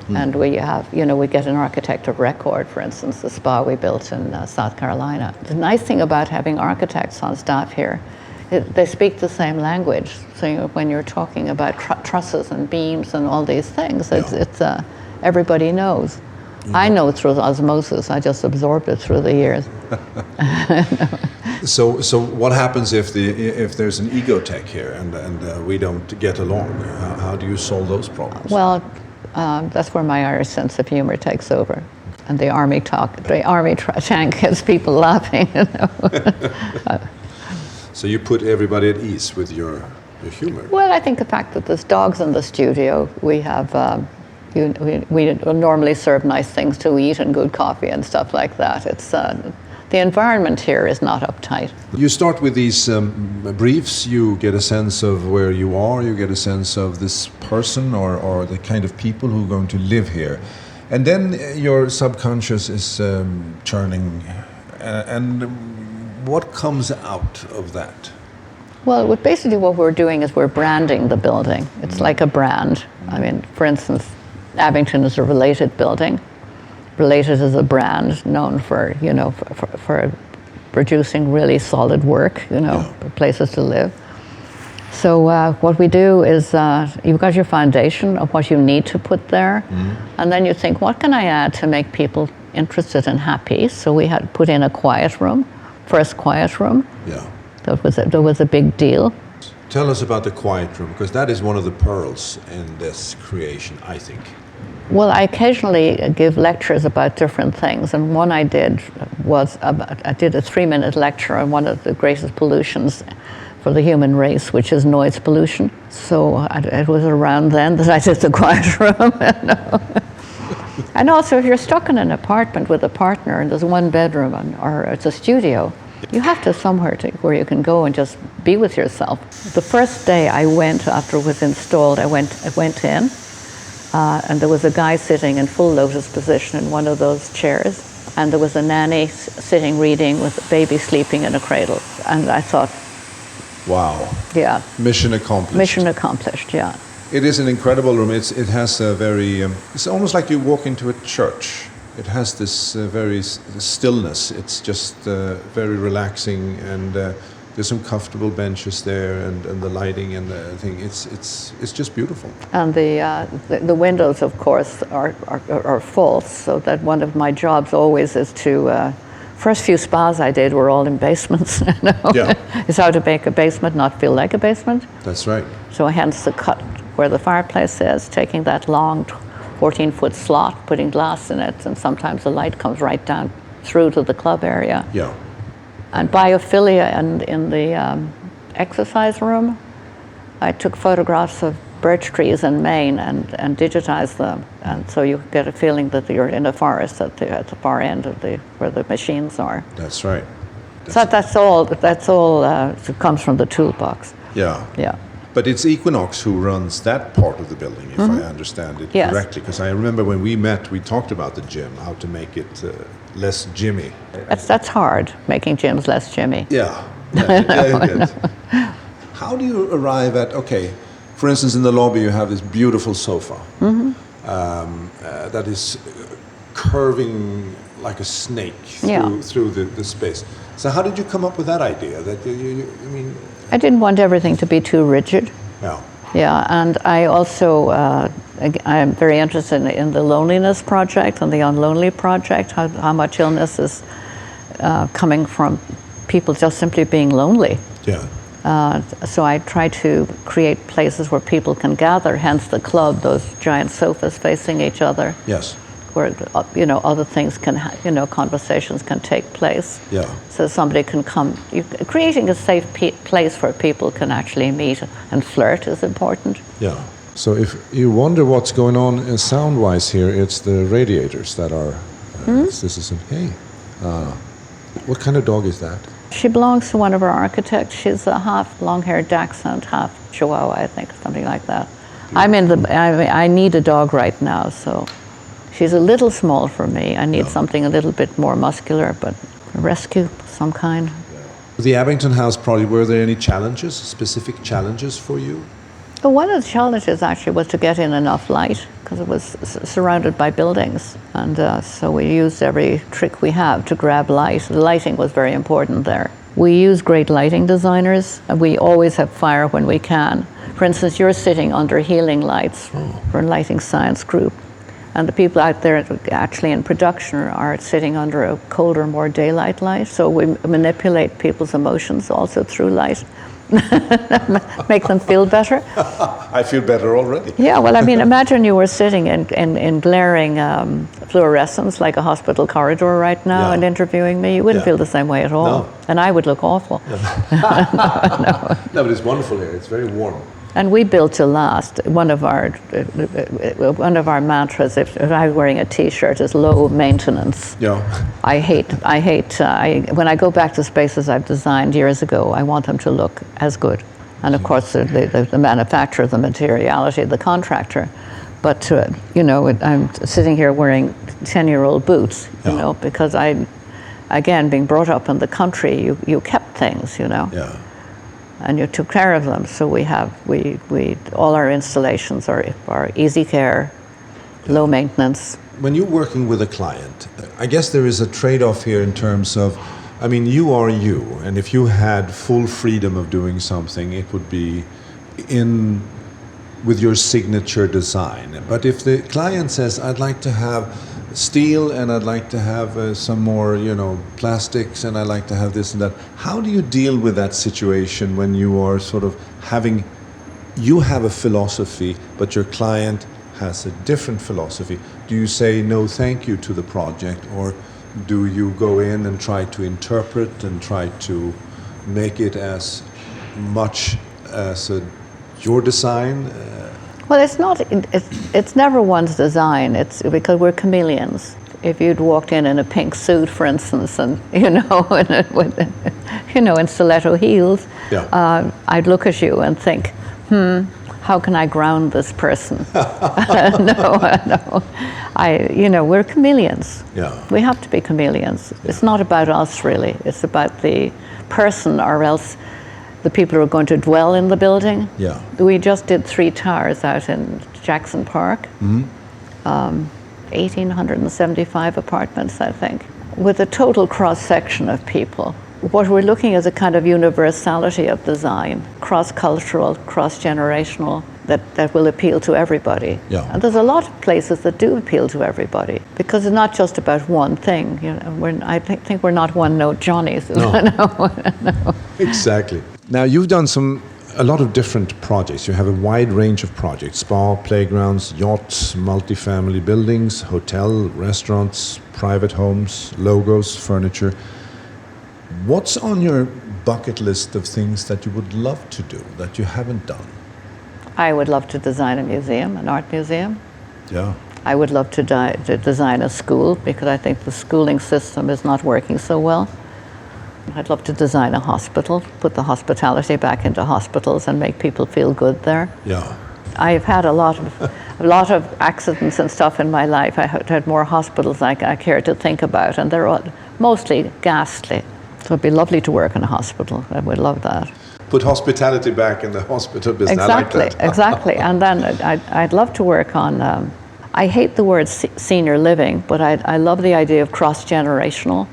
And we have, you know, we get an architect of record, for instance, the spa we built in South Carolina. The nice thing about having architects on staff here, they speak the same language. So when you're talking about trusses and beams and all these things, it's everybody knows. I know through osmosis. I just absorbed it through the years. So what happens if there's an ego tech here and we don't get along? How do you solve those problems? Well, that's where my Irish sense of humor takes over, and the army tank gets people laughing. You know? So you put everybody at ease with your humor. Well, I think the fact that there's dogs in the studio, we have. We normally serve nice things to eat and good coffee and stuff like that. It's the environment here is not uptight. You start with these briefs. You get a sense of where you are. You get a sense of this person or the kind of people who are going to live here, and then your subconscious is churning. And what comes out of that? Well, basically what we're doing is we're branding the building. It's like a brand. I mean, for instance, Abington is a Related building. Related is a brand known for, you know, for producing really solid work, you know, places to live. So what we do is you've got your foundation of what you need to put there, and then you think, what can I add to make people interested and happy? So we had put in a quiet room, first quiet room. Yeah. That was a big deal. Tell us about the quiet room, because that is one of the pearls in this creation, I think. Well, I occasionally give lectures about different things, and one I did was I did a 3-minute lecture on one of the greatest pollutions for the human race, which is noise pollution. So it was around then that I did the quiet room. And also, if you're stuck in an apartment with a partner and there's one bedroom or it's a studio, you have to somewhere where you can go and just be with yourself. The first day I went, after it was installed, I went in, and there was a guy sitting in full lotus position in one of those chairs. and there was a nanny sitting reading with a baby sleeping in a cradle. And I thought, wow. yeah. Mission accomplished. Mission accomplished, yeah. It is an incredible room. It has a very, it's almost like you walk into a church. It has this very stillness. It's just very relaxing, and there's some comfortable benches there, and the lighting and the thing. It's just beautiful. And the windows, of course, are false. So that one of my jobs always is to. First few spas I did were all in basements. You know? Yeah. It's how to make a basement not feel like a basement. That's right. So hence the cut where the fireplace is, taking that long 14-foot slot, putting glass in it, and sometimes the light comes right down through to the club area. Yeah. And biophilia in the exercise room, I took photographs of birch trees in Maine and digitized them, and so you get a feeling that you're in a forest at the far end of where the machines are. That's right. So that's all comes from the toolbox. Yeah. Yeah. But it's Equinox who runs that part of the building, if I understand it correctly. Because I remember when we met, we talked about the gym, how to make it less gymmy. That's hard, making gyms less gymmy. Yeah. It is. How do you arrive at, okay, for instance, in the lobby you have this beautiful sofa that is curving like a snake through the space. So how did you come up with that idea? That I mean, I didn't want everything to be too rigid. Yeah. Yeah, and I also I'm very interested in the loneliness project and the Unlonely project. How much illness is coming from people just simply being lonely. Yeah. So I try to create places where people can gather. Hence the club, those giant sofas facing each other. Yes. Where other things can, conversations can take place. Yeah. So somebody can come. Creating a safe place where people can actually meet and flirt is important. Yeah. So if you wonder what's going on sound-wise here, it's the radiators that are. This is what kind of dog is that? She belongs to one of our architects. She's a half long-haired Dachshund, half Chihuahua, I think, something like that. I need a dog right now, so. She's a little small for me. I need something a little bit more muscular, but a rescue of some kind. The Abington House project, were there any challenges, specific challenges for you? Well, one of the challenges actually was to get in enough light, because it was surrounded by buildings. And so we used every trick we have to grab light. The lighting was very important there. We use great lighting designers, and we always have fire when we can. For instance, you're sitting under healing lights for a lighting science group. And the people out there actually in production are sitting under a colder, more daylight light. So we manipulate people's emotions also through light, make them feel better. I feel better already. Yeah, well, I mean, imagine you were sitting in glaring fluorescence like a hospital corridor right now and interviewing me. You wouldn't feel the same way at all. No. And I would look awful. No, but it's wonderful here. It's very warm. And we built to last. One of our mantras, if I was wearing a T-shirt, is low maintenance. Yeah. I hate. When I go back to spaces I've designed years ago, I want them to look as good. And of course, the manufacturer, the materiality, the contractor. But I'm sitting here wearing 10-year-old boots, because again, being brought up in the country, you kept things, Yeah. And you took care of them. So we all our installations are easy care, low maintenance. When you're working with a client, I guess there is a trade-off here in terms of, I mean, you are you, and if you had full freedom of doing something, it would be with your signature design. But if the client says, I'd like to have steel and I'd like to have some more, plastics, and I'd like to have this and that. How do you deal with that situation when you are sort of you have a philosophy, but your client has a different philosophy? Do you say no thank you to the project, or do you go in and try to interpret and try to make it as much as your design? Well, it's never one's design. It's because we're chameleons. If you'd walked in a pink suit, for instance, and in stiletto heels, I'd look at you and think, how can I ground this person? No. We're chameleons. Yeah. We have to be chameleons. Yeah. It's not about us, really. It's about the person, or else the people who are going to dwell in the building. Yeah. We just did 3 towers out in Jackson Park. 1,875 apartments, I think, with a total cross-section of people. What we're looking at is a kind of universality of design, cross-cultural, cross-generational, that will appeal to everybody. Yeah. And there's a lot of places that do appeal to everybody, because it's not just about one thing. I think we're not one-note Johnnies. No. No. Exactly. Now, you've done a lot of different projects. You have a wide range of projects: spa, playgrounds, yachts, multifamily buildings, hotel, restaurants, private homes, logos, furniture. What's on your bucket list of things that you would love to do that you haven't done? I would love to design a museum, an art museum. Yeah. I would love to design a school, because I think the schooling system is not working so well. I'd love to design a hospital, put the hospitality back into hospitals and make people feel good there. Yeah. I've had a lot of accidents and stuff in my life. I had more hospitals than I care to think about, and they're all mostly ghastly. So it'd be lovely to work in a hospital. I would love that. Put hospitality back in the hospital business. Exactly, I like that. exactly. And then I'd love to work on, I hate the word senior living, but I love the idea of cross-generational,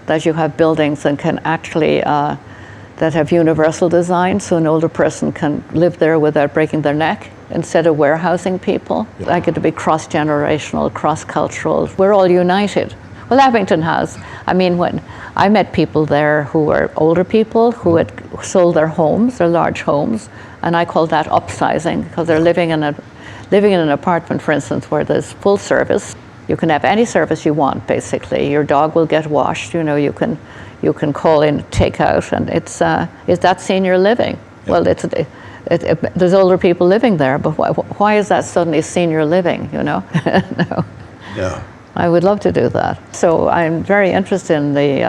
that you have buildings that can actually, that have universal design, so an older person can live there without breaking their neck, instead of warehousing people. Yeah. Like it to be cross-generational, cross-cultural. We're all united. Well, Abington has. I mean, when I met people there who were older people who had sold their homes, their large homes, and I call that upsizing, because they're living in an apartment, for instance, where there's full service. You can have any service you want, basically. Your dog will get washed. You can call in takeout, and is that senior living? Yeah. Well, there's older people living there, but why is that suddenly senior living? No. Yeah. I would love to do that. So I'm very interested in they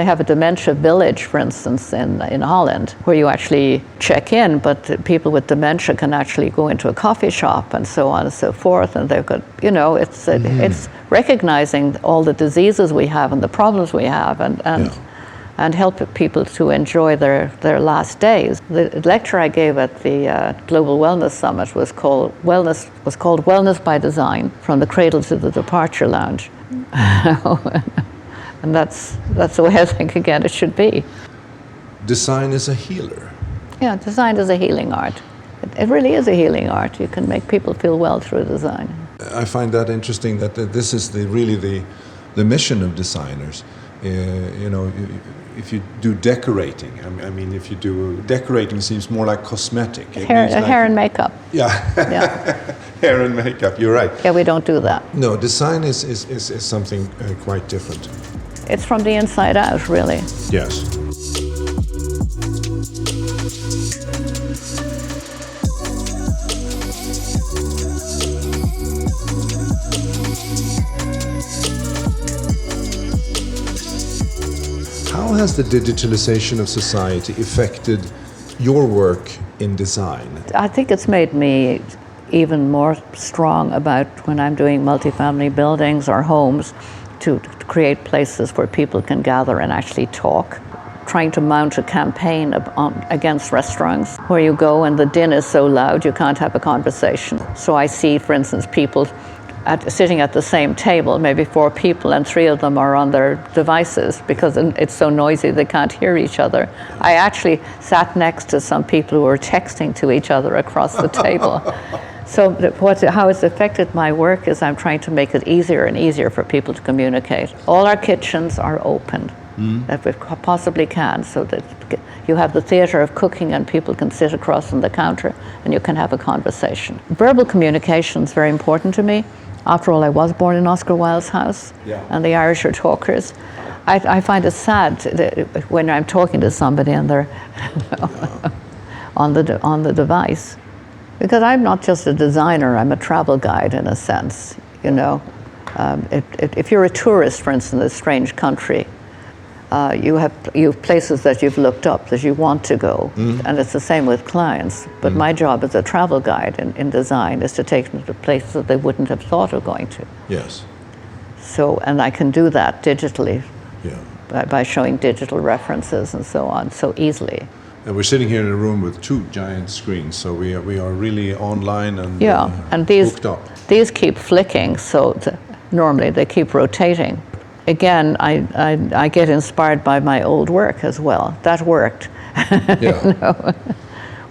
have a dementia village, for instance, in Holland, where you actually check in, but people with dementia can actually go into a coffee shop and so on and so forth, and they've got, it's recognizing all the diseases we have and the problems we have, and help people to enjoy their last days. The lecture I gave at the Global Wellness Summit was called Wellness by Design, from the Cradle to the Departure Lounge. And that's the way I think, again, it should be. Design is a healer. Yeah, design is a healing art. It really is a healing art. You can make people feel well through design. I find that interesting, that this is really the mission of designers. If you do decorating, I mean, if you do decorating, seems more like cosmetic. Hair and makeup. Yeah. Hair and makeup. You're right. Yeah, we don't do that. No, design is something quite different. It's from the inside out, really. Yes. How has the digitalization of society affected your work in design? I think it's made me even more strong about, when I'm doing multifamily buildings or homes, to create places where people can gather and actually talk. Trying to mount a campaign against restaurants, where you go and the din is so loud you can't have a conversation. So I see, for instance, people sitting at the same table, maybe 4 people, and 3 of them are on their devices because it's so noisy they can't hear each other. I actually sat next to some people who were texting to each other across the table. So how it's affected my work is I'm trying to make it easier and easier for people to communicate. All our kitchens are open, that we possibly can, so that you have the theater of cooking and people can sit across from the counter and you can have a conversation. Verbal communication is very important to me. After all, I was born in Oscar Wilde's house, and the Irish are talkers. I find it sad when I'm talking to somebody and they're on the device, because I'm not just a designer, I'm a travel guide in a sense. If you're a tourist, for instance, in a strange country, you have places that you've looked up that you want to go, and it's the same with clients. But my job as a travel guide in design is to take them to places that they wouldn't have thought of going to. Yes. So, and I can do that digitally, Yeah. by showing digital references and so on, so easily. And we're sitting here in a room with 2 giant screens, so we are really online and and hooked up. these keep flicking, so normally they keep rotating. Again, I get inspired by my old work as well. That worked. Yeah.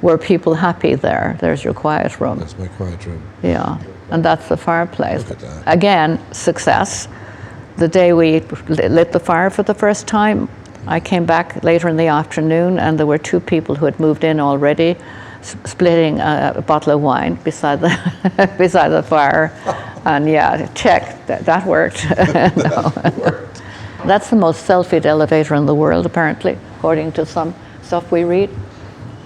Were people happy there? There's your quiet room. That's my quiet room. Yeah, and that's the fireplace. Look at that. Again, success. The day we lit the fire for the first time, I came back later in the afternoon, and there were 2 people who had moved in already, splitting a bottle of wine beside the fire. And check, that worked. That worked. That's the most selfied elevator in the world, apparently, according to some stuff we read.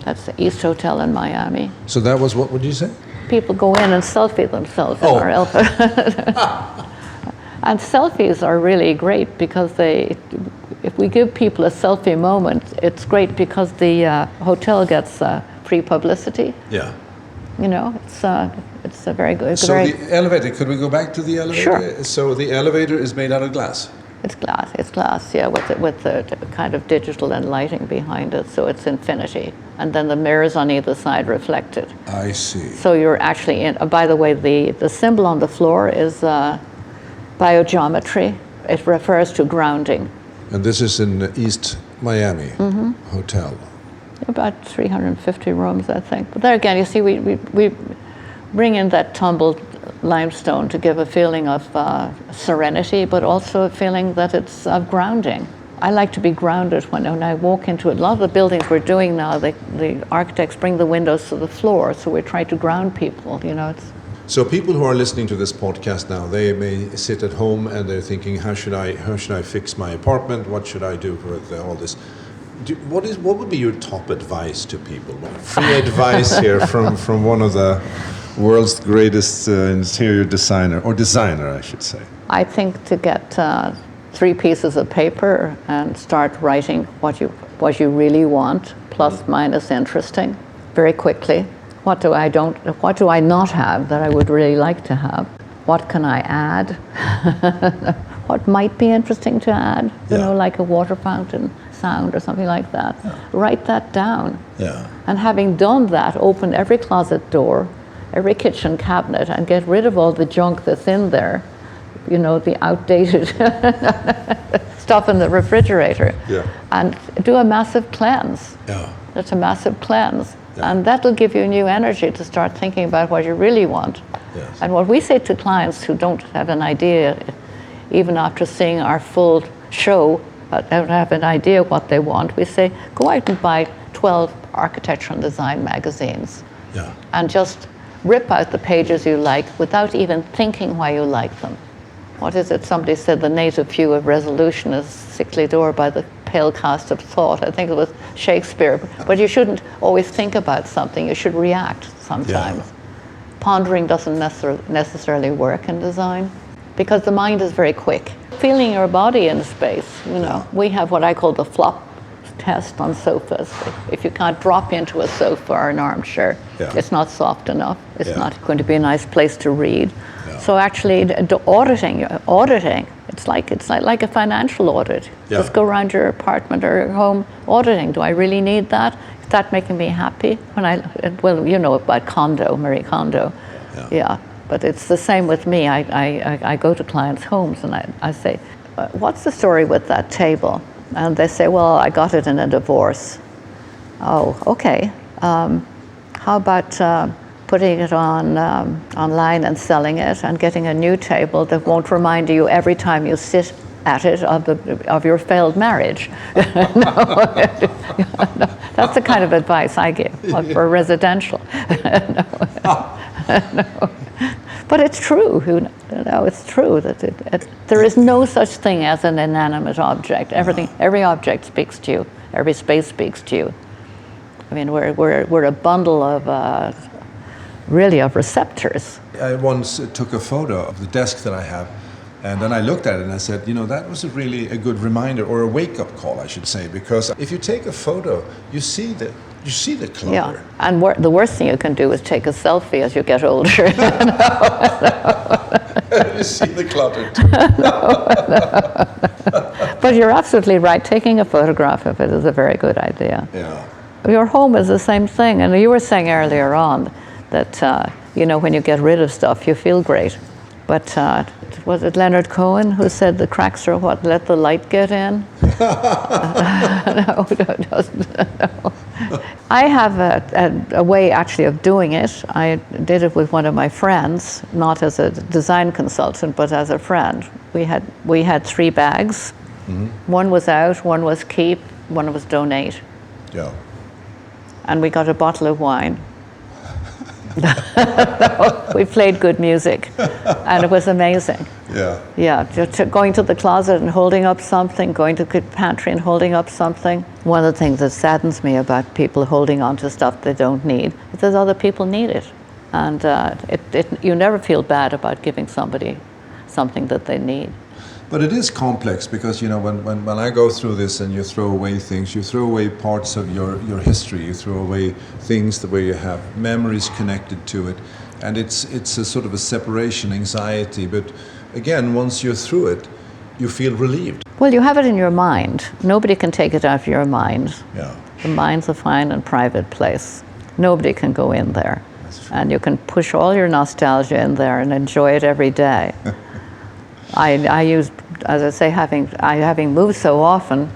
That's the East Hotel in Miami. So that was, what would you say? People go in and selfie themselves in our elevator. And selfies are really great because if we give people a selfie moment, it's great because the hotel gets free publicity. Yeah. You know, it's a very good. So the elevator, could we go back to the elevator? Sure. So the elevator is made out of glass? It's glass, yeah, with the kind of digital and lighting behind it, so it's infinity. And then the mirrors on either side reflect it. I see. So you're actually in, by the way, the symbol on the floor is biogeometry. It refers to grounding. And this is in East Miami Hotel. About 350 rooms, I think. But there again, you see, we bring in that tumbled limestone to give a feeling of serenity, but also a feeling that it's of grounding. I like to be grounded when I walk into it. A lot of the buildings we're doing now, the architects bring the windows to the floor, so we're trying to ground people, you know. So people who are listening to this podcast now, they may sit at home and they're thinking, how should I fix my apartment? What should I do with all this? What would be your top advice to people? Free advice here from one of the world's greatest interior designer, I should say. I think to get 3 pieces of paper and start writing what you really want, plus minus interesting, very quickly. What do I not have that I would really like to have? What can I add? What might be interesting to add? You know, like a water fountain sound or something like that. Yeah. Write that down. Yeah. And having done that, open every closet door, every kitchen cabinet, and get rid of all the junk that's in there. You know, the outdated stuff in the refrigerator. Yeah. And do a massive cleanse. Yeah. That's a massive cleanse. Yeah. And that'll give you new energy to start thinking about what you really want. Yes. And what we say to clients who don't have an idea, even after seeing our full show, don't have an idea what they want, we say, go out and buy 12 architecture and design magazines. Yeah. And just rip out the pages you like without even thinking why you like them. What is it? Somebody said the native view of resolution is sickly door by the pale cast of thought. I think it was Shakespeare. But you shouldn't always think about something. You should react sometimes. Yeah. Pondering doesn't necessarily work in design because the mind is very quick. Feeling your body in space, you know. We have what I call the flop test on sofas. If you can't drop into a sofa or an armchair, it's not soft enough. It's not going to be a nice place to read. Yeah. So actually, auditing. It's like a financial audit. Yeah. Just go around your apartment or your home auditing. Do I really need that? Is that making me happy? Well, you know about Marie Kondo. Yeah. But it's the same with me. I go to clients' homes and I say, what's the story with that table? And they say, well, I got it in a divorce. Oh, okay. How about putting it on online and selling it and getting a new table that won't remind you every time you sit at it of your failed marriage? No, that's the kind of advice I give for residential. No. But it's true. It's true that there is no such thing as an inanimate object. Every object speaks to you. Every space speaks to you. I mean, we're a bundle of really of receptors. I once took a photo of the desk that I have, And then I looked at it and I said, that was really a good reminder, or a wake-up call, I should say, because if you take a photo, you see the clutter. Yeah, and the worst thing you can do is take a selfie as you get older. You see the clutter too. But you're absolutely right. Taking a photograph of it is a very good idea. Yeah. Your home is the same thing. And you were saying earlier on that, when you get rid of stuff, you feel great. But was it Leonard Cohen who said the cracks are what let the light get in? No, it doesn't. No. I have a way actually of doing it. I did it with one of my friends, not as a design consultant, but as a friend. We had 3 bags. Mm-hmm. One was out, one was keep, one was donate. Yeah. And we got a bottle of wine. We played good music, and it was amazing. Yeah. Yeah, just going to the closet and holding up something, going to the pantry and holding up something. One of the things that saddens me about people holding on to stuff they don't need is that other people need it. And you never feel bad about giving somebody something that they need. But it is complex because, when I go through this and you throw away things, you throw away parts of your history, you throw away things where you have memories connected to it. And it's a sort of a separation anxiety. But again, once you're through it, you feel relieved. Well, you have it in your mind. Nobody can take it out of your mind. Yeah. The mind's a fine and private place. Nobody can go in there. And you can push all your nostalgia in there and enjoy it every day. I use, as I say, having moved so often,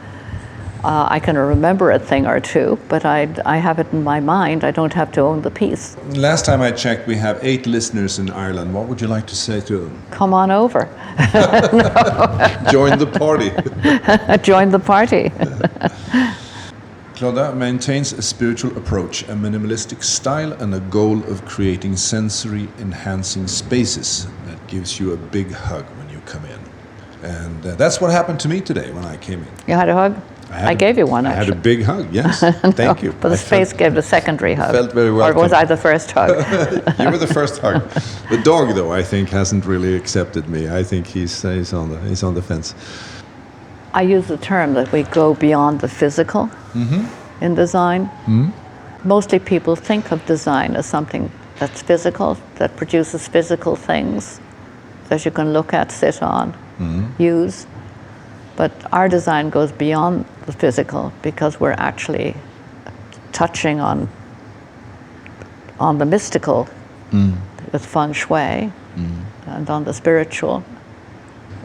I can remember a thing or two, but I have it in my mind. I don't have to own the piece. Last time I checked, we have 8 listeners in Ireland. What would you like to say to them? Come on over. Join the party. Join the party. Clodagh maintains a spiritual approach, a minimalistic style, and a goal of creating sensory-enhancing spaces that gives you a big hug when you come in. And that's what happened to me today when I came in. You had a hug? I gave you one, actually. I had a big hug, yes. Thank you. But the space gave the secondary hug. Felt very welcome. Or was I the first hug? You were the first hug. The dog, though, I think hasn't really accepted me. I think he's on the fence. I use the term that we go beyond the physical in design. Mm-hmm. Mostly people think of design as something that's physical, that produces physical things that you can look at, sit on, use. But our design goes beyond the physical because we're actually touching on the mystical with Feng Shui and on the spiritual.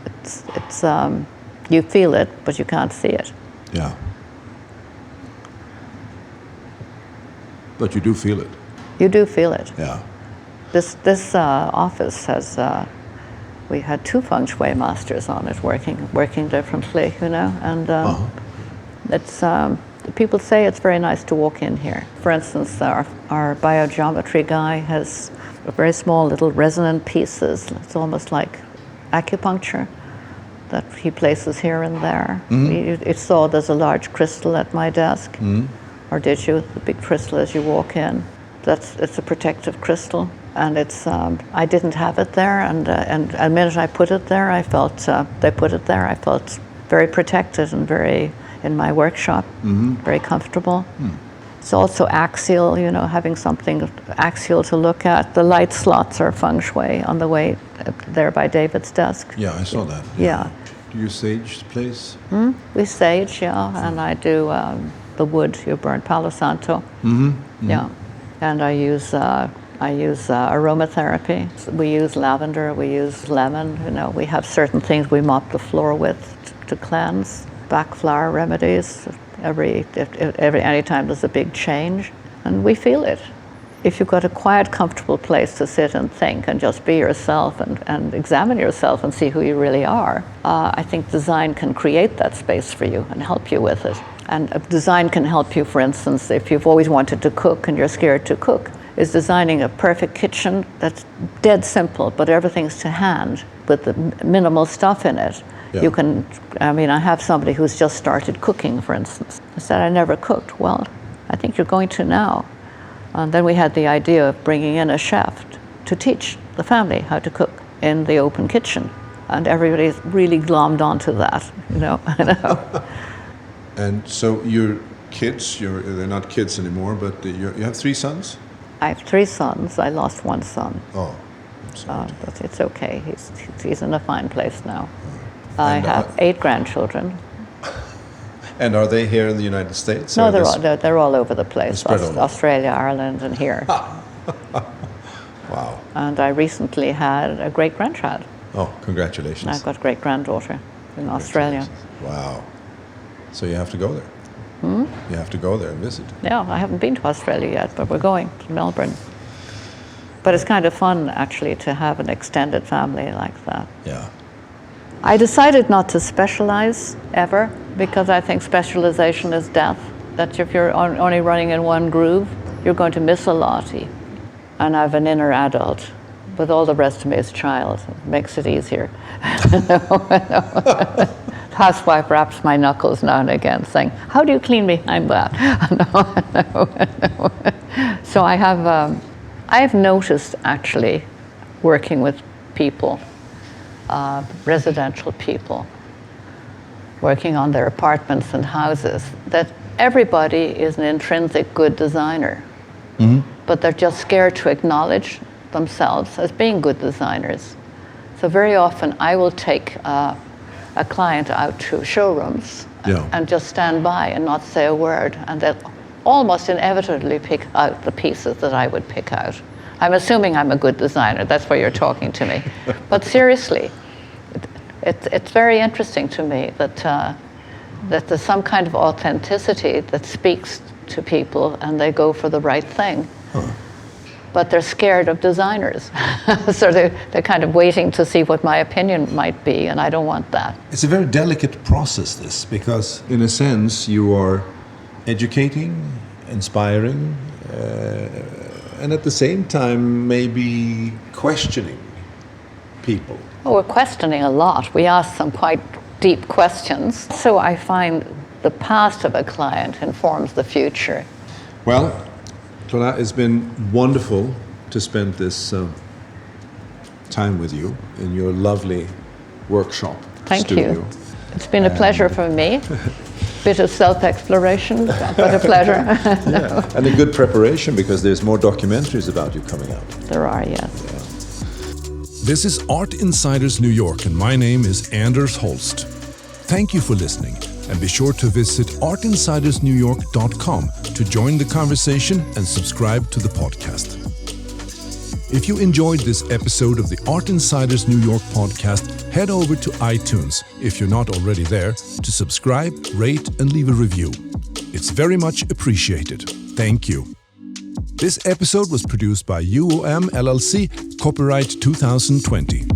It's you feel it, but you can't see it. Yeah. But you do feel it. You do feel it. Yeah. This office has. We had 2 Feng Shui masters on it, working differently, and it's. People say it's very nice to walk in here. For instance, our biogeometry guy has very small little resonant pieces. It's almost like acupuncture that he places here and there. You saw there's a large crystal at my desk, or did you? The big crystal as you walk in. It's a protective crystal. And it's I didn't have it there, and the minute I put it there, I felt they put it there. I felt very protected and very in my workshop, very comfortable. It's also axial, having something axial to look at. The light slots are Feng Shui on the way there by David's desk. Yeah, I saw that. Yeah. Do you sage the place? We sage, yeah, and I do the wood. You burn Palo Santo. Yeah, and I use aromatherapy. We use lavender, we use lemon, we have certain things we mop the floor with to cleanse. Back flower remedies anytime there's a big change, and we feel it. If you've got a quiet, comfortable place to sit and think and just be yourself and examine yourself and see who you really are, I think design can create that space for you and help you with it. And design can help you, for instance, if you've always wanted to cook and you're scared to cook, is designing a perfect kitchen that's dead simple, but everything's to hand with the minimal stuff in it. Yeah. You can, I have somebody who's just started cooking, for instance. I said, I never cooked. Well, I think you're going to now. And then we had the idea of bringing in a chef to teach the family how to cook in the open kitchen. And everybody's really glommed onto that, you know. And so your kids, they're not kids anymore, but you have 3 sons? I have 3 sons. I lost 1 son. Oh, I'm sorry. But it's okay. He's in a fine place now. I have 8 grandchildren. And are they here in the United States? No, they're all over the place. Australia, Ireland, and here. Wow. And I recently had a great-grandchild. Oh, congratulations. I've got a great-granddaughter in Australia. Wow. So you have to go there. You have to go there and visit. Yeah, I haven't been to Australia yet, but we're going to Melbourne. But it's kind of fun, actually, to have an extended family like that. Yeah. I decided not to specialize ever, because I think specialization is death. That if you're only running in one groove, you're going to miss a lot. And I have an inner adult, but all the rest of me is child. It makes it easier. Housewife wraps my knuckles now and again, saying, "How do you clean behind that?" So I have noticed, actually, working with people, residential people, working on their apartments and houses, that everybody is an intrinsic good designer. But they're just scared to acknowledge themselves as being good designers. So very often I will take a client out to showrooms and just stand by and not say a word, and they'll almost inevitably pick out the pieces that I would pick out. I'm assuming I'm a good designer, that's why you're talking to me. But seriously, it's very interesting to me that there's some kind of authenticity that speaks to people and they go for the right thing. But they're scared of designers. So they're kind of waiting to see what my opinion might be, and I don't want that. It's a very delicate process, this, because in a sense you are educating, inspiring, and at the same time maybe questioning people. Well, we're questioning a lot. We ask some quite deep questions. So I find the past of a client informs the future. Well, Clodagh, it's been wonderful to spend this time with you in your lovely workshop studio. Thank you. It's been a pleasure for me. Bit of self-exploration, but a pleasure. Yeah. And a good preparation, because there's more documentaries about you coming out. There are, yes. Yeah. This is Art Insiders New York, and my name is Anders Holst. Thank you for listening. And be sure to visit artinsidersnewyork.com to join the conversation and subscribe to the podcast. If you enjoyed this episode of the Art Insiders New York podcast, head over to iTunes, if you're not already there, to subscribe, rate, and leave a review. It's very much appreciated. Thank you. This episode was produced by UOM LLC, copyright 2020.